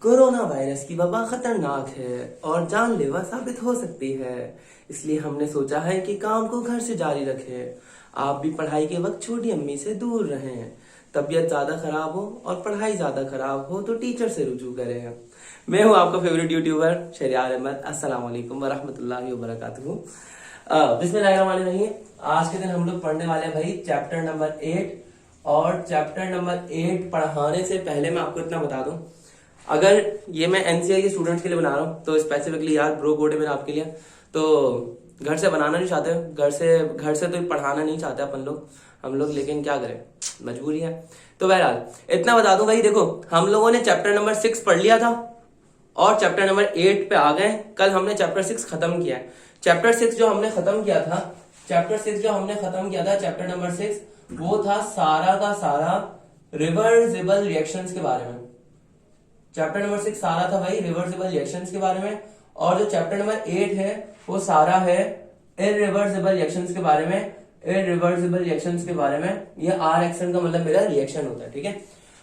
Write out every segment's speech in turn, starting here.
Corona virus की वबा खतरनाक है और जानलेवा साबित हो सकती है। इसलिए हमने सोचा है कि काम को घर से जारी रखें। आप भी पढ़ाई के वक्त छोटी अम्मी से दूर रहें। तबीयत ज्यादा खराब हो और पढ़ाई ज्यादा खराब हो तो टीचर से रुजू करें। मैं हूं आपका फेवरेट यूट्यूबर शहरियार अहमद। अस्सलाम वालेकुम वरहमतुल्लाहि वबरकातुहू। बिस्मिल्लाहिर्रहमानिर्रहीम। आज के दिन हम लोग पढ़ने वाले हैं भाई चैप्टर नंबर 8। और चैप्टर नंबर 8 पढ़ाने से पहले मैं आपको इतना बता दूं, अगर ये मैं एनसीआई के स्टूडेंट्स के लिए बना रहा हूँ तो स्पेसिफिकली यार ब्रो कोड है मेरा आपके लिए। तो घर से बनाना नहीं चाहते, घर से तो पढ़ाना नहीं चाहते हम लोग, लेकिन क्या करें, मजबूरी है। तो बहरहाल इतना बता दूं भाई, देखो हम लोगों ने चैप्टर नंबर 6 पढ़ लिया था और चैप्टर नंबर 8 पे आ गए। कल हमने चैप्टर 6 खत्म किया है। चैप्टर 6 जो हमने खत्म किया था, चैप्टर नंबर 6 वो था सारा का सारा रिवर्सिबल रिएक्शंस के बारे में। चैप्टर नंबर 6 सारा था भाई रिवर्सिबल रिएक्शंस के बारे में। और जो चैप्टर नंबर 8 है वो सारा है इरिवर्सिबल रिएक्शंस के बारे में। ये आर एक्शन का मतलब मेरा रिएक्शन होता है, ठीक है।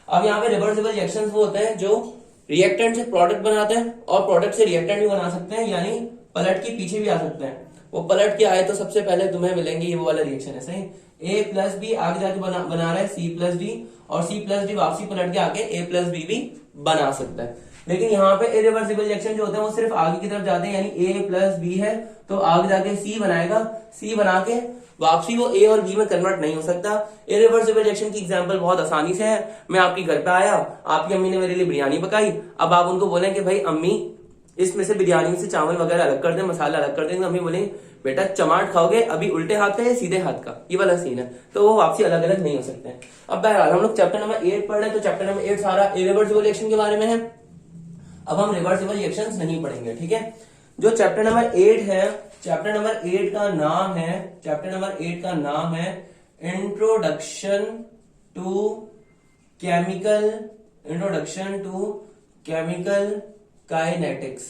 अब यहाँ पे रिवर्सिबल रिएक्शंस वो होते हैं जो रिएक्टेंट से प्रोडक्ट बनाते हैं और प्रोडक्ट से रिएक्टेंट भी बना सकते हैं, यानी पलट के पीछे भी आ सकते हैं। वो पलट के आए तो सबसे पहले तुम्हें मिलेंगे ये वो वाला रिएक्शन है, सही। ए प्लस बी आगे जाके बना रहा है सी प्लस डी, और सी प्लस डी वापसी पलट के आके ए प्लस बी भी बना सकता है। लेकिन यहाँ पे इरिवर्सिबल रिएक्शन जो होते हैं वो सिर्फ आगे की तरफ जाते हैं, यानी ए प्लस बी है तो आगे जाके सी बनाएगा, सी बना के वापसी वो ए और बी में कन्वर्ट नहीं हो सकता। इरिवर्सिबल रिएक्शन की एग्जांपल बहुत आसानी से है। मैं आपके घर पे आया, आपकी अम्मी ने मेरे लिए बिरयानी पकाई। अब आप उनको बोलें कि भाई अम्मी इसमें से बिरयानी से चावल वगैरह अलग कर दे, मसाला अलग कर देंगे। अम्मी बोलेंगे बेटा चमाट खाओगे, अभी उल्टे हाथ का या सीधे हाथ का, ये वाला सीन है। तो वो वापसी अलग अलग नहीं हो सकते हैं। अब बहरहाल हम लोग चैप्टर नंबर 8 पढ़ रहे हैं, तो चैप्टर नंबर 8 सारा इरिवर्सिबल रिएक्शन के बारे में है। अब हम रिवर्सिबल रिएक्शंस नहीं पढ़ेंगे, ठीक है। जो चैप्टर नंबर 8 है, चैप्टर नंबर 8 का नाम है introduction to chemical kinetics.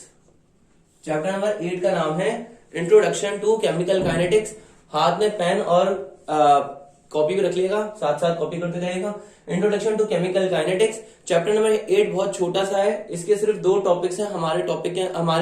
Chapter number 8 का नाम है इंट्रोडक्शन टू केमिकल काइनेटिक्स। हाथ में पेन और कॉपी भी रख लिएगा, साथ साथ कॉपी करते जाइएगा। Introduction to chemical kinetics. Chapter number 8 बहुत छोटा सा है, इसके सिर्फ 2 टॉपिक्स हैं हमारे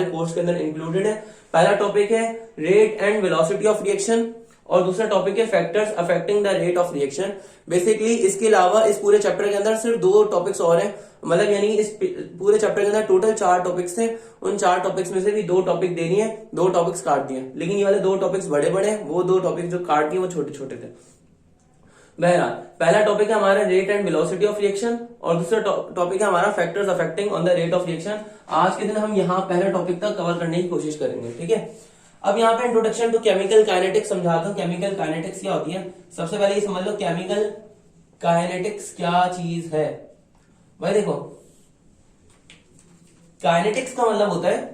कोर्स के अंदर इंक्लूडेड है। पहला टॉपिक है rate and velocity of reaction और दूसरा टॉपिक है factors affecting the rate of reaction. Basically इसके अलावा इस पूरे चैप्टर के अंदर सिर्फ 2 टॉपिक्स और हैं, मतलब यानी इस पूरे चैप्टर के अंदर टोटल 4 टॉपिक्स थे। उन 4 टॉपिक्स में से भी 2 टॉपिक देनी है, 2 टॉपिक्स काट दिए। लेकिन ये वाले 2 टॉपिक्स बड़े बड़े हैं, वो 2 टॉपिक जो काट दिए वो छोटे छोटे थे। बहरहाल पहला टॉपिक है हमारा rate and velocity of reaction और दूसरा टॉपिक है हमारा factors affecting on the rate of reaction. आज के दिन हम यहाँ पहले टॉपिक तक कवर करने की कोशिश करेंगे, ठीक है। अब यहाँ पे इंट्रोडक्शन टू केमिकल काइनेटिक्स समझाता हूँ। केमिकल काइनेटिक्स क्या होती है, सबसे पहले ये समझ लो केमिकल काइनेटिक्स क्या चीज है। भाई देखो काइनेटिक्स का मतलब होता है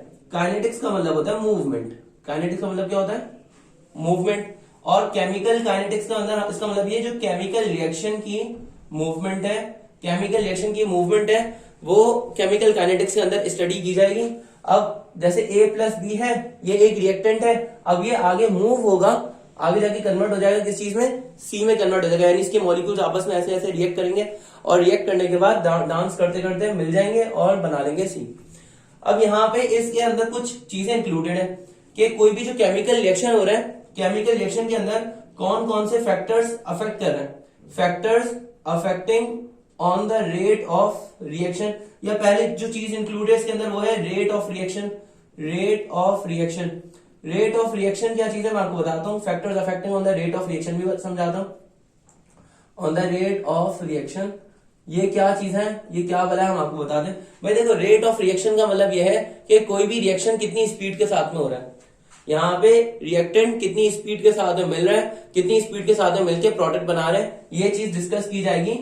मूवमेंट। काइनेटिक्स का मतलब क्या होता है, मूवमेंट। और केमिकल काइनेटिक्स का अंदर इसका मतलब ये जो केमिकल रिएक्शन की मूवमेंट है वो केमिकल काइनेटिक्स के अंदर स्टडी की जाएगी। अब जैसे A प्लस बी है, ये एक रिएक्टेंट है। अब ये आगे मूव होगा, आगे जाके कन्वर्ट हो जाएगा किस चीज में, सी में कन्वर्ट हो जाएगा, यानी इसके मॉलिक्यूल्स आपस में ऐसे ऐसे रिएक्ट करेंगे और रिएक्ट करने के बाद डांस करते करते मिल जाएंगे और बना लेंगे सी। अब यहाँ पे इसके अंदर कुछ चीजें इंक्लूडेड है कि कोई भी जो केमिकल रिएक्शन हो रहा है, केमिकल रिएक्शन के अंदर कौन कौन से फैक्टर्स अफेक्ट कर रहे हैं। Factors affecting on the rate of reaction, या पहले जो चीज इंक्लूडेड इसके अंदर वो है rate of reaction. Rate of reaction क्या चीज है मैं आपको बताता हूँ। Factors affecting on the rate of reaction भी समझाता हूँ। On the rate of reaction ये क्या चीज है, ये क्या भला हम आपको बता दें। भाई देखो रेट ऑफ रिएक्शन का मतलब यह है कि कोई भी रिएक्शन कितनी स्पीड के साथ में हो रहा है। यहाँ पे रिएक्टेंट कितनी स्पीड के साथ में मिल रहा है, कितनी स्पीड के साथ में मिलकर प्रोडक्ट बना रहे हैं, ये चीज डिस्कस की जाएगी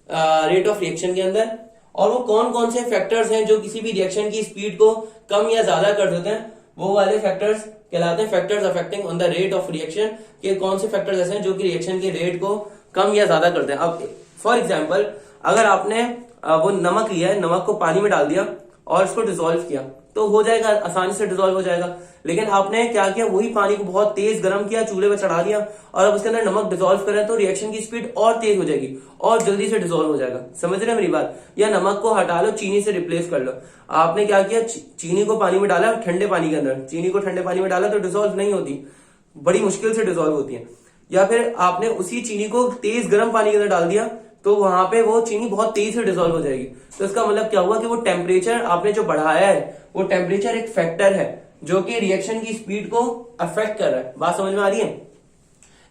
रेट ऑफ रिएक्शन के अंदर। और वो कौन कौन से फैक्टर्स हैं जो किसी भी रिएक्शन की स्पीड को कम या ज्यादा कर देते हैं, वो वाले फैक्टर्स कहलाते हैं factors affecting on the rate of reaction. के कौन से फैक्टर्स ऐसे हैं जो कि रिएक्शन के रेट को कम या ज्यादा करते हैं। अब फॉर एग्जाम्पल अगर आपने वो नमक लिया है, नमक को पानी में डाल दिया और इसको डिसॉल्व किया तो हो जाएगा, आसानी से डिसॉल्व हो जाएगा। लेकिन आपने क्या किया, वही पानी को बहुत तेज गर्म किया, चूल्हे पे चढ़ा दिया और अब उसके अंदर नमक डिसॉल्व करें तो रिएक्शन की स्पीड और तेज हो जाएगी और जल्दी से डिसॉल्व हो जाएगा। समझ रहे हैं मेरी बात? या नमक को हटा लो, चीनी से रिप्लेस कर लो। आपने क्या किया, चीनी को पानी में डाला, ठंडे पानी के अंदर चीनी को ठंडे पानी में डाला तो डिसॉल्व नहीं होती, बड़ी मुश्किल से डिसॉल्व होती है। या फिर आपने उसी चीनी को तेज गर्म पानी के अंदर डाल दिया तो वहां पे वो चीनी बहुत तेज से डिसॉल्व हो जाएगी। तो इसका मतलब क्या हुआ कि वो टेम्परेचर आपने जो बढ़ाया है, वो टेम्परेचर एक फैक्टर है जो कि रिएक्शन की स्पीड को अफेक्ट कर रहा है। बात समझ में आ रही है?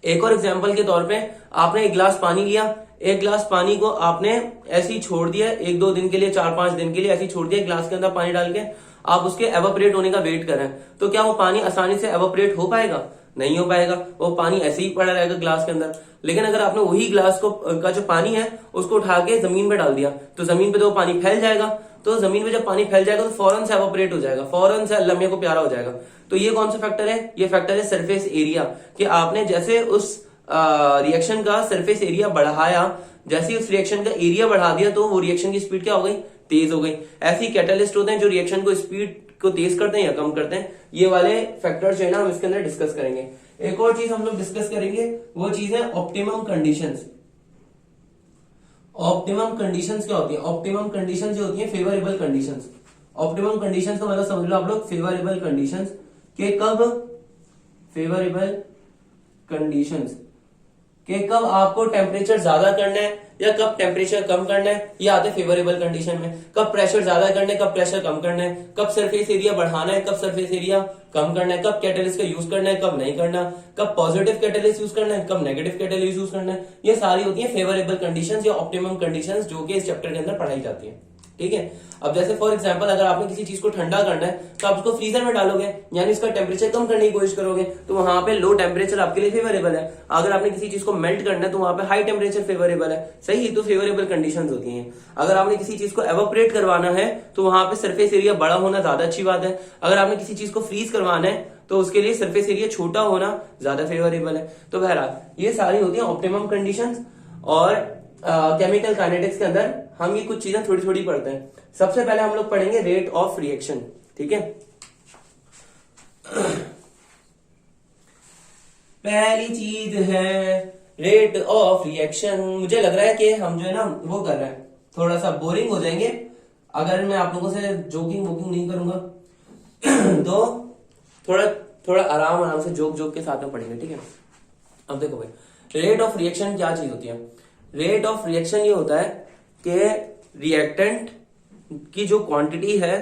एक और एग्जांपल के तौर पे, आपने एक गिलास पानी लिया, एक गिलास पानी को आपने ऐसे ही छोड़ दिया 1-2 दिन के लिए, 4-5 दिन के लिए ऐसे ही छोड़ दिया, गिलास के अंदर पानी डाल के आप उसके एवापोरेट होने का वेट कर रहे हैं, तो क्या वो पानी आसानी से एवापोरेट हो पाएगा? नहीं हो पाएगा, वो पानी ऐसे ही पड़ा रहेगा ग्लास के अंदर। लेकिन अगर आपने वही ग्लास को का जो पानी है उसको उठा के जमीन पे डाल दिया तो जमीन पे तो वो पानी फैल जाएगा, तो जमीन पे जब पानी फैल जाएगा तो फौरन से एवापोरेट हो जाएगा, फौरन से लम्हे को प्यारा हो जाएगा। तो ये कौन सा फैक्टर है? ये फैक्टर है सरफेस एरिया, कि आपने जैसे उस रिएक्शन का सरफेस एरिया बढ़ाया, जैसे ही उस रिएक्शन का एरिया बढ़ा दिया तो वो रिएक्शन की स्पीड क्या हो गई? तेज हो गई। ऐसे ही कैटलिस्ट होते हैं जो रिएक्शन को स्पीड को तेज करते हैं या कम करते हैं। ये वाले फैक्टर जो है ना हम इसके अंदर डिस्कस करेंगे। एक और चीज हम लोग डिस्कस करेंगे, वो चीज है ऑप्टिमम कंडीशंस। ऑप्टिमम कंडीशंस क्या होती है? ऑप्टिमम कंडीशंस जो होती है फेवरेबल कंडीशंस। ऑप्टिमम कंडीशंस का मतलब समझ लो आप लोग फेवरेबल कंडीशंस के कब, फेवरेबल कंडीशंस कि कब आपको टेम्परेचर ज्यादा करना है या कब टेम्परेचर कम करना है, ये आते हैं फेवरेबल कंडीशन में। कब प्रेशर ज्यादा करना है, कब प्रेशर कम करना है, कब सरफेस एरिया बढ़ाना है, कब सरफेस एरिया कम करना है, कब कैटलिस्ट का यूज करना है, कब नहीं करना, कब पॉजिटिव कैटलिस्ट यूज करना है, कब नेगेटिव कैटलिस्ट यूज करना है। ये सारी होती है फेवरेबल कंडीशंस या ऑप्टिमम कंडीशंस जो कि इस चैप्टर के अंदर पढ़ाई जाती है। ठीक है। अब जैसे फॉर एग्जांपल अगर आपने किसी चीज को ठंडा करना है तो आप उसको फ्रीजर में डालोगे, यानी इसका टेम्परेचर कम करने की कोशिश करोगे, तो वहां पे लो टेम्परेचर आपके लिए फेवरेबल है। अगर आपने किसी चीज को मेल्ट करना है तो वहां पे हाई टेम्परेचर फेवरेबल है। सही है, तो फेवरेबल कंडीशंस होती हैं। अगर आपने किसी चीज को एवापोरेट करवाना है तो वहां पे सरफेस एरिया बड़ा होना ज्यादा अच्छी बात है। अगर आपने किसी चीज को फ्रीज करवाना है तो उसके लिए सरफेस एरिया छोटा होना ज्यादा फेवरेबल है। तो बहरहाल ये सारी होती है ऑप्टिमम कंडीशंस। और केमिकल काइनेटिक्स के अंदर हम ये कुछ चीजें थोड़ी थोड़ी पढ़ते हैं। सबसे पहले हम लोग पढ़ेंगे रेट ऑफ रिएक्शन। ठीक है, पहली चीज है रेट ऑफ रिएक्शन। मुझे लग रहा है कि हम जो है ना वो कर रहे हैं, थोड़ा सा बोरिंग हो जाएंगे अगर मैं आप लोगों से जोकिंग वोकिंग नहीं करूंगा तो थोड़ा थोड़ा आराम से जोक के साथ में पढ़ेंगे। ठीक है, अब देखो भाई रेट ऑफ रिएक्शन क्या चीज होती है। रेट ऑफ रिएक्शन ये होता है कि रिएक्टेंट की जो क्वांटिटी है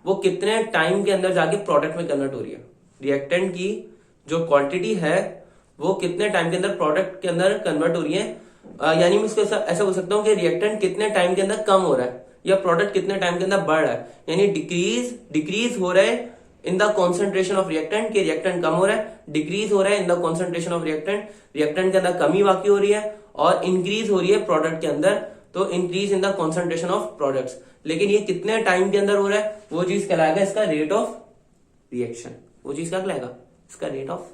वो कितने टाइम के अंदर जाके प्रोडक्ट में कन्वर्ट हो रही है। रिएक्टेंट की जो क्वांटिटी है वो कितने टाइम के अंदर प्रोडक्ट के अंदर कन्वर्ट हो रही है। यानी मैं इसको ऐसा बोल सकता हूँ कि रिएक्टेंट कितने टाइम के अंदर कम हो रहा है या प्रोडक्ट कितने टाइम के अंदर बढ़ रहा है, यानी डिक्रीज हो रहा है in the concentration of reactant, के रिएक्टेंट कम हो रहा है, डिक्रीज हो रहा है in the concentration of reactant, reactant के अंदर कमी वाकई हो रही है, और इंक्रीज हो रही है प्रोडक्ट के अंदर, तो increase in the concentration of products. लेकिन ये कितने टाइम के अंदर हो रहा है वो चीज कहलाएगा इसका रेट ऑफ रिएक्शन। वो चीज क्या कहलाएगा? इसका रेट ऑफ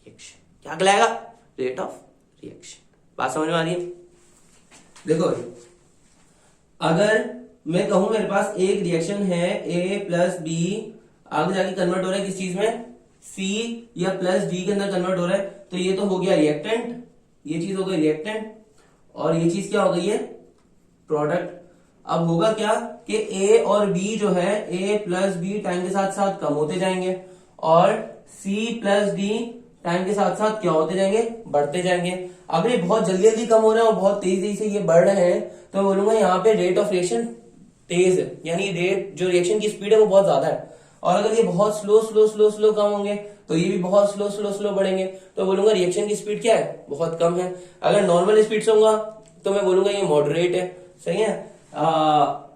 रिएक्शन। क्या कहलाएगा? Rate of reaction. बात समझ में आ रही है? देखो अगर मैं कहूं मेरे पास एक रिएक्शन है A प्लस B, आगे जाके कन्वर्ट हो रहा है किस चीज में? C या प्लस D के अंदर कन्वर्ट हो रहा है, तो ये तो हो गया रिएक्टेंट, ये चीज हो गई रिएक्टेंट, और ये चीज क्या हो गई है? प्रोडक्ट। अब होगा क्या कि A और B जो है A प्लस B टाइम के साथ साथ कम होते जाएंगे और C प्लस D टाइम के साथ साथ क्या होते जाएंगे? बढ़ते जाएंगे। अगर ये बहुत जल्दी जल्दी कम हो रहे हैं और बहुत तेजी से ये बढ़ रहे हैं तो मैं बोलूंगा यहाँ पे रेट ऑफ रिएक्शन तेज है, यानी रेट जो रिएक्शन की स्पीड है वो बहुत ज्यादा है। और अगर ये बहुत स्लो कम होंगे तो ये भी बहुत स्लो बढ़ेंगे, तो बोलूंगा रिएक्शन की स्पीड क्या है? बहुत कम है। अगर नॉर्मल स्पीड से होगा तो मैं बोलूंगा ये मॉडरेट है। सही है।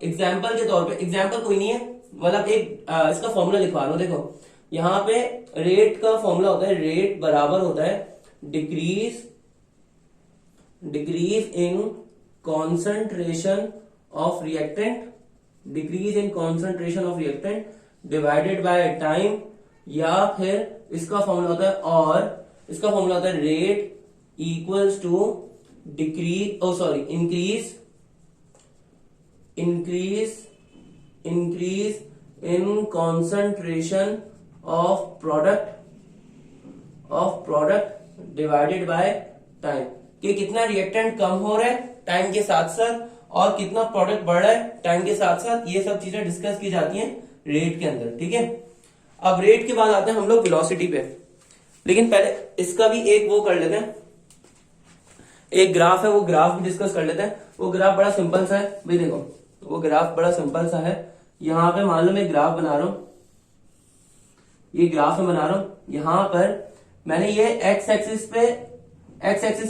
एग्जाम्पल के तौर पे, एग्जाम्पल कोई नहीं है, मतलब एक इसका फॉर्मूला लिखवा लो। देखो यहाँ पे रेट का फॉर्मूला होता है, रेट बराबर होता है decrease in concentration of reactant, decrease in concentration of reactant divided by time, या फिर इसका फॉर्मूला होता है, और इसका फॉर्मूला होता है rate equals to increase increase in concentration of product divided by time, कि कितना रिएक्टेंट कम हो रहा है टाइम के साथ साथ और कितना प्रोडक्ट बढ़ रहा है टाइम के साथ साथ, ये सब चीजें डिस्कस की जाती हैं रेट के अंदर, ठीक है। अब रेट के बाद आते हैं हम लोग वेलोसिटी पे, लेकिन पहले इसका भी एक वो कर लेते हैं, एक ग्राफ है वो ग्राफ भी डिस्कस कर लेते हैं। वो ग्राफ बड़ा सिंपल सा है भाई, देखो वो ग्राफ बड़ा सिंपल सा है। यहां पे मान लो मैं ग्राफ बना रहा हूं, ये ग्राफ में बना रहा हूं, यहां पर मैंने ये एक्स एक्सिस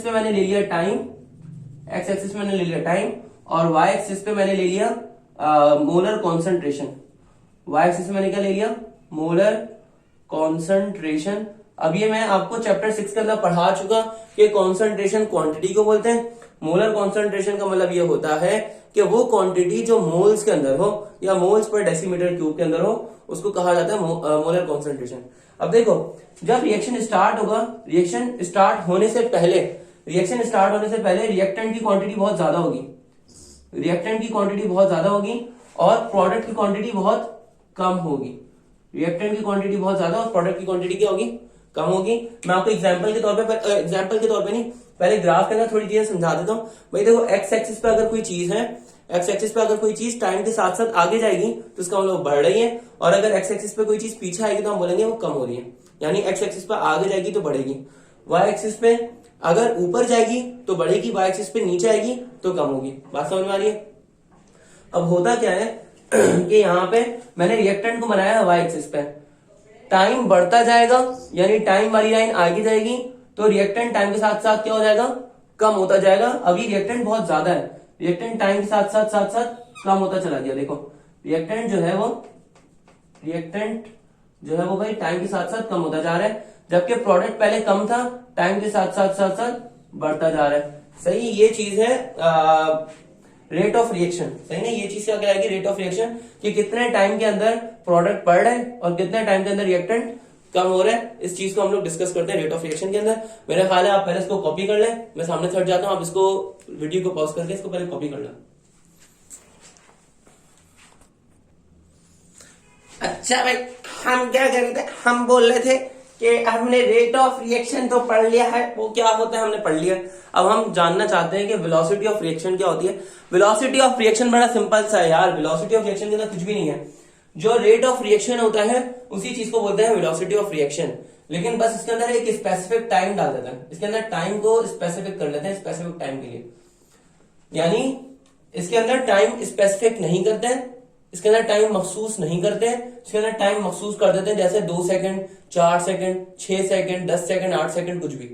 पे मैंने ले लिया टाइम, एक्स एक्सिस पे मैंने ले लिया टाइम, और वाई एक्सिस पे मैंने ले लिया मोलर कॉन्सेंट्रेशन। वाई एक्सिस पे मैंने क्या ले लिया, मोलर कॉन्सेंट्रेशन। अब ये मैं आपको चैप्टर 6 के अंदर पढ़ा चुका कि कॉन्सेंट्रेशन क्वांटिटी को बोलते हैं। मोलर कॉन्सेंट्रेशन का मतलब ये होता है कि वो क्वांटिटी जो मोल्स के अंदर हो या मोल्स पर डेसीमीटर क्यूब के अंदर हो, उसको कहा जाता है मोलर कॉन्सेंट्रेशन। अब देखो जब रिएक्शन स्टार्ट होगा, रिएक्शन स्टार्ट होने से पहले रिएक्टेंट की क्वांटिटी बहुत ज्यादा होगी, रिएक्टेंट की क्वांटिटी बहुत ज्यादा होगी और प्रोडक्ट की क्वांटिटी बहुत कम होगी। रिएक्टेंट की क्वांटिटी बहुत ज्यादा और प्रोडक्ट की क्वांटिटी क्या होगी, कम होगी। मैं आपको एग्जांपल के तौर पे नहीं, पहले ग्राफ के अंदर थोड़ी चीजें समझा देता हूं भाई। देखो एक्स एक्सिस पे अगर कोई चीज है, एक्स एक्सिस पे अगर कोई चीज टाइम के साथ साथ आगे जाएगी तो इसका मतलब बढ़ रही है, और अगर एक्स एक्सिस पे कोई चीज पीछे आएगी तो हम बोलेंगे वो कम हो रही है। यानी एक्स एक्सिस पे आगे जाएगी तो बढ़ेगी, वाई एक्सिस पे अगर ऊपर जाएगी तो बढ़ेगी, वाई एक्सिस पे नीचे आएगी तो कम होगी। बात समझ में आ रही है। अब होता क्या है कि यहाँ पे मैंने रिएक्टेंट को बनाया वाई एक्सिस पे, टाइम बढ़ता जाएगा यानी टाइम वाली लाइन आगे जाएगी तो रिएक्टेंट टाइम के साथ साथ क्या हो जाएगा, कम होता जाएगा। अभी रिएक्टेंट बहुत ज्यादा है, रिएक्टेंट टाइम के साथ साथ कम होता चला गया। देखो रिएक्टेंट जो है वो भाई टाइम के साथ साथ कम होता जा रहा है, जबकि प्रोडक्ट पहले कम था, टाइम के साथ साथ बढ़ता जा रहा है। सही, ये चीज है रेट ऑफ रिएक्शन। सही ना, ये चीज क्या कहलाएगी, रेट ऑफ रिएक्शन, कि कितने टाइम के अंदर प्रोडक्ट बढ़ रहा है और कितने टाइम के अंदर रिएक्टेंट कम हो रहा है। इस चीज को हम लोग डिस्कस करते हैं रेट ऑफ रिएक्शन के अंदर। मेरा ख्याल है आप पहले इसको कॉपी कर लें, मैं सामने से हट जाता हूं, आप इसको वीडियो को पॉज करके इसको पहले कॉपी कर लें। अच्छा भाई, हम क्या कर रहे थे, हम बोल रहे थे कि हमने रेट ऑफ रिएक्शन तो पढ़ लिया है, वो क्या होता है हमने पढ़ लिया। अब हम जानना चाहते हैं कि वेलोसिटी ऑफ रिएक्शन क्या होती है। वेलोसिटी ऑफ रिएक्शन बड़ा सिंपल सा है यार, वेलोसिटी ऑफ रिएक्शन के अंदर कुछ भी नहीं है। जो रेट ऑफ रिएक्शन होता है उसी चीज को बोलते हैं वेलोसिटी ऑफ रिएक्शन, लेकिन बस इसके अंदर एक स्पेसिफिक टाइम डाल देते हैं, इसके अंदर टाइम को स्पेसिफिक कर लेते हैं, स्पेसिफिक टाइम के लिए। यानी इसके अंदर टाइम स्पेसिफिक नहीं करते हैं, इसके अंदर टाइम मखसूस नहीं करते हैं, इसके अंदर टाइम मखसूस कर देते हैं, जैसे 2 second, 4 second, 6 second, 10 second, 8 second, कुछ भी।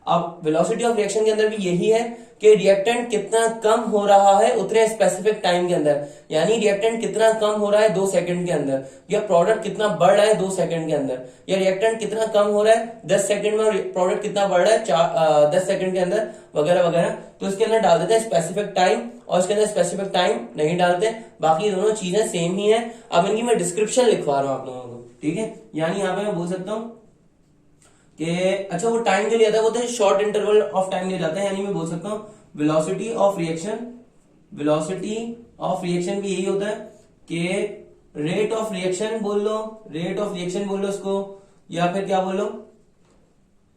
अब वेलोसिटी ऑफ रिएक्शन के अंदर भी यही है कि रिएक्टेंट कितना कम हो रहा है उतने स्पेसिफिक टाइम के अंदर। यानी रिएक्टेंट कितना कम हो रहा है 2 सेकंड के अंदर, या प्रोडक्ट कितना बढ़ रहा है 2 सेकंड के अंदर, या रिएक्टेंट कितना कम हो रहा है 10 सेकंड में और प्रोडक्ट कितना बढ़ रहा है 10 सेकंड के अंदर, वगैरह वगैरह। तो इसके अंदर डाल देते हैं स्पेसिफिक टाइम और इसके अंदर स्पेसिफिक टाइम नहीं डालते, बाकी दोनों चीजें सेम ही है। अब इनकी मैं डिस्क्रिप्शन लिखवा रहा हूं आप लोगों को, ठीक है। यानी यहाँ पे मैं बोल सकता हूँ कि अच्छा वो टाइम जो लिया था वो तो शॉर्ट इंटरवल ऑफ टाइम लिया जाता है, यानी मैं बोल सकता हूँ velocity of reaction. Velocity of reaction भी यही होता है कि रेट ऑफ रिएक्शन बोल लो, रेट ऑफ रिएक्शन बोल लो इसको, या फिर क्या बोल लो,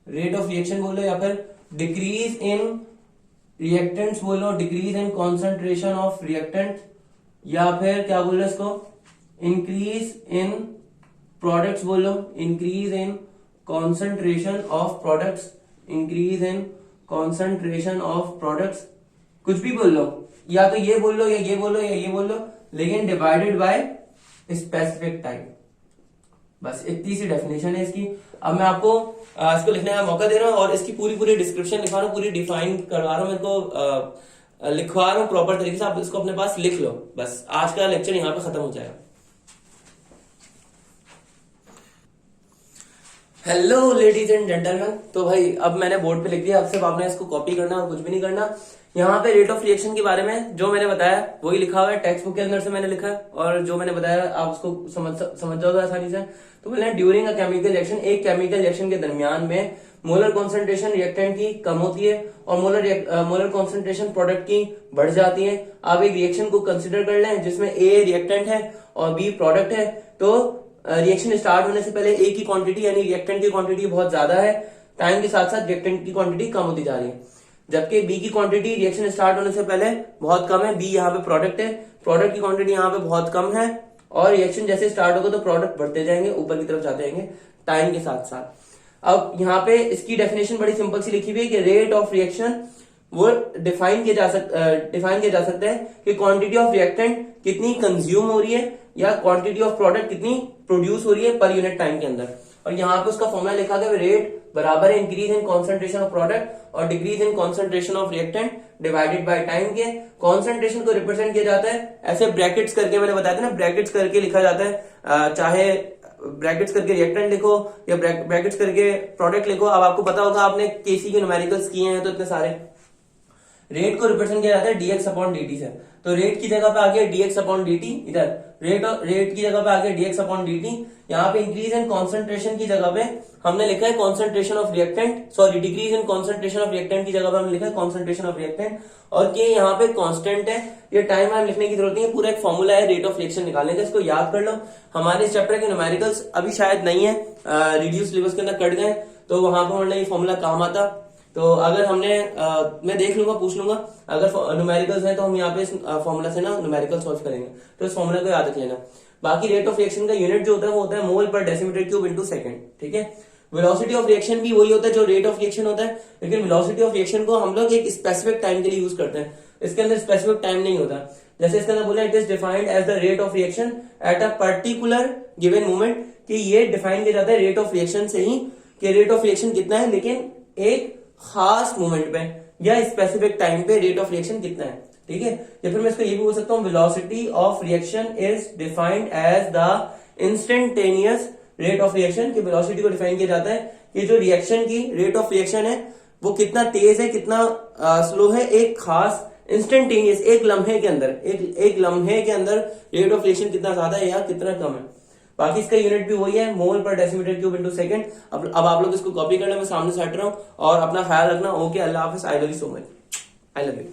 रेट ऑफ रिएक्शन बोल लो, या फिर डिक्रीज इन रिएक्टेंट्स बोल लो, decrease in concentration of reactant, या फिर क्या बोल लो इसको, इंक्रीज इन प्रोडक्ट्स बोल लो, increase in concentration of products, increase in concentration of products, कुछ भी बोल लो, या तो ये बोल लो या ये बोल लो या ये बोल लो, लेकिन डिवाइडेड बाय स्पेसिफिक टाइम। बस इतनी सी डेफिनेशन है इसकी। अब मैं आपको इसको लिखने का मौका दे रहा हूँ और इसकी पूरी डिस्क्रिप्शन लिखवा रहा हूँ, पूरी डिफाइन करवा रहा हूँ, मेरे को लिखवा रहा हूँ प्रॉपर तरीके से। आप इसको अपने पास लिख लो, बस आज का लेक्चर यहाँ पे खत्म हो जाएगा। हेलो लेडीज एंड जेंटलमैन, तो भाई अब मैंने बोर्ड पे लिख दिया, अब सिर्फ आपने इसको कॉपी करना और कुछ भी नहीं करना। यहाँ पे रेट ऑफ रिएक्शन के बारे में जो मैंने बताया वही लिखा हुआ है, टेक्स्ट बुक के अंदर से मैंने लिखा है, और जो मैंने बताया आप उसको समझ जाओगे आसानी से। तो बोले ड्यूरिंग अ केमिकल रिएक्शन, एक केमिकल रिएक्शन के दरमियान में मोलर कॉन्सेंट्रेशन रिएक्टेंट की कम होती है और मोलर कॉन्सेंट्रेशन प्रोडक्ट की बढ़ जाती है। आप एक रिएक्शन को कंसिडर कर लें जिसमें ए रिएक्टेंट है और बी प्रोडक्ट है, तो रिएक्शन स्टार्ट होने से पहले ए की क्वांटिटी यानी रिएक्टेंट की क्वांटिटी बहुत ज्यादा है, टाइम के साथ साथ रिएक्टेंट की क्वांटिटी कम होती जा रही है। जबकि बी की क्वांटिटी रिएक्शन स्टार्ट होने से पहले बहुत कम है, बी यहाँ पे प्रोडक्ट है, प्रोडक्ट की क्वांटिटी यहाँ पे बहुत कम है और रिएक्शन जैसे स्टार्ट होगा तो प्रोडक्ट बढ़ते जाएंगे, ऊपर की तरफ जाते जाएंगे टाइम के साथ साथ। अब यहाँ पे इसकी डेफिनेशन बड़ी सिंपल सी लिखी हुई है कि रेट ऑफ रिएक्शन वो डिफाइन किया जा सकता है कि क्वांटिटी ऑफ रिएक्टेंट कितनी कंज्यूम हो रही है या क्वांटिटी ऑफ प्रोडक्ट कितनी प्रोड्यूस हो रही है पर यूनिट टाइम के अंदर। और यहाँ पे उसका फॉर्मूला लिखा गया रेट बराबर है increase in concentration of product और decrease in concentration of reactant divided by time के। कॉन्सेंट्रेशन को रिप्रेजेंट किया जाता है ऐसे ब्रैकेट्स करके, मैंने बताया था ना ब्रैकेट्स करके लिखा जाता है, चाहे ब्रैकेट्स करके रिएक्टेंट लिखो या ब्रैकेट्स करके प्रोडक्ट लिखो। अब आपको पता होगा, आपने केसी के न्यूमेरिकल्स किए हैं तो इतने सारे। रेट को रिप्रेजेंट किया जाता है डीएक्स अपॉन डीटी से, तो रेट की जगह पे आ गया डीएक्स अपॉन डीटी, इधर रेट की जगह पे आ गया डीएक्स अपॉन डीटी। यहाँ पे इंक्रीज इन कॉन्सेंट्रेशन की जगह पे हमने लिखा है concentration of reactant, sorry decrease in concentration of reactant की जगह पे हमने लिखा है कॉन्सेंट्रेशन ऑफ रिएक्टेंट, और के यहाँ पे कांस्टेंट है। ये टाइम हम लिखने की जरूरत नहीं है, पूरा एक फॉर्मूला है रेट ऑफ रिएक्शन निकालने का, इसको याद कर लो। हमारे इस चैप्टर के न्यूमेरिकल्स अभी शायद नहीं है, रिड्यूस सिलेबस के अंदर कट गए, तो वहां पर हमने ये फॉर्मूला काम आता। तो अगर हमने मैं देख लूंगा, पूछ लूंगा, अगर न्यूमेरिकल्स है तो हम यहाँ पे इस फॉर्मूला से ना न्यूमेरिकल सॉल्व करेंगे, तो इस फॉर्मूला को याद रख लेना। बाकी रेट ऑफ रिएक्शन का यूनिट जो होता है वो होता है मोल पर डेसीमीटर क्यूब इनटू सेकंड, ठीक है। वेलोसिटी ऑफ रिएक्शन भी वही होता है जो रेट ऑफ रिएक्शन होता है, लेकिन वेलोसिटी ऑफ रिएक्शन को हम लोग एक स्पेसिफिक टाइम के लिए यूज करते हैं, इसके अंदर स्पेसिफिक टाइम नहीं होता। जैसे इसके अंदर बोला it is defined as the rate of reaction at a particular given moment, कि ये डिफाइन किया जाता है रेट ऑफ रिएक्शन से ही कि रेट ऑफ रिएक्शन कितना है, लेकिन एक खास मोमेंट पे या स्पेसिफिक टाइम पे रेट ऑफ रिएक्शन कितना है, ठीक है। या फिर मैं इसको ये भी बोल सकता हूँ velocity of reaction is defined as the instantaneous rate of reaction, कि वेलोसिटी को डिफाइन किया जाता है कि जो रिएक्शन की रेट ऑफ रिएक्शन है वो कितना तेज है कितना स्लो है, एक खास इंस्टेंटेनियस एक लम्हे के अंदर, एक लम्हे के अंदर रेट ऑफ रिएक्शन कितना ज्यादा है या कितना कम है। बाकी इसका यूनिट भी वही है मोल पर डेसीमीटर क्यूब इनटू सेकंड। अब आप लोग इसको कॉपी कर लें, मैं सामने से हट रहा हूं और अपना ख्याल रखना। Okay, Allah Hafiz, I love you so much, I love you.